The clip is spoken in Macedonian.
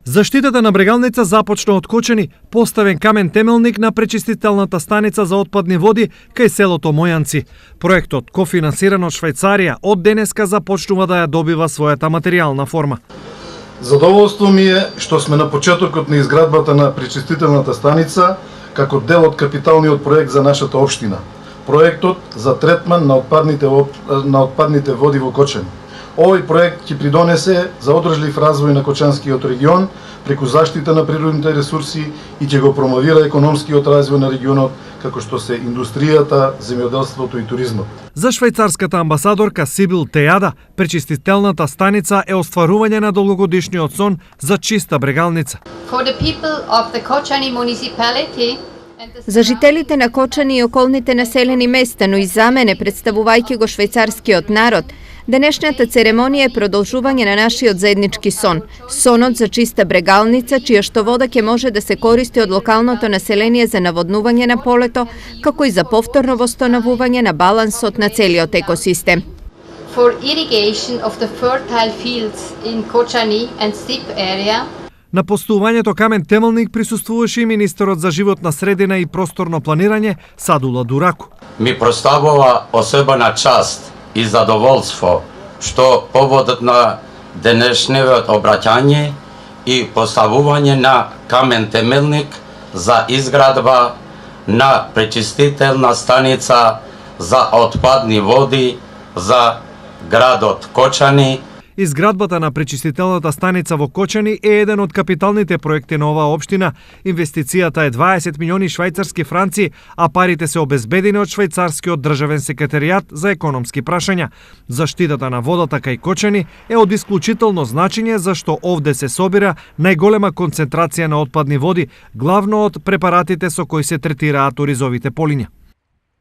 Заштитата на Брегалница започна од Кочани, поставен камен темелник на пречистителната станица за отпадни води кај селото Мојанци. Проектот, кофинансиран од Швајцарија, од денеска започнува да ја добива својата материјална форма. Задоволство ми е што сме на почетокот на изградбата на пречистителната станица како дел од капиталниот проект за нашата општина. Проектот за третман на отпадните води во Кочани. Овој проект ќе придонесе за одржлив развој на Кочанскиот регион преку заштита на природните ресурси и ќе го промовира економскиот развој на регионот како што се индустријата, земјоделството и туризмот. За швајцарската амбасадорка Сибил Тејада, пречистителната станица е остварување на долгогодишниот сон за чиста Брегалница. За жителите на Кочани и околните населени места, но и за мене, представувајќи го швајцарскиот народ, денешната церемонија е продолжување на нашиот заеднички сон. Сонот за чиста Брегалница, чија што вода ќе може да се користи од локалното население за наводнување на полето, како и за повторно восстановување на балансот на целиот екосистем. For irrigation of the fertile fields in Kočani and Stip area. На постувањето камен темелник присуствуваше и министерот за животна средина и просторно планирање Садула Дураку. Ми представува особена част и задоволство што поводот на денешниот обраќање и поставување на камен темелник за изградба на пречистителна станица за отпадни води за градот Кочани. Изградбата на пречистителната станица во Кочани е еден од капиталните проекти на оваа општина. Инвестицијата е 20 милиони швајцарски франци, а парите се обезбедени од швајцарскиот државен секретаријат за економски прашања. Заштитата на водата кај Кочани е од исклучително значење зашто овде се собира најголема концентрација на отпадни води, главно од препаратите со кои се третираат оризовите полиња.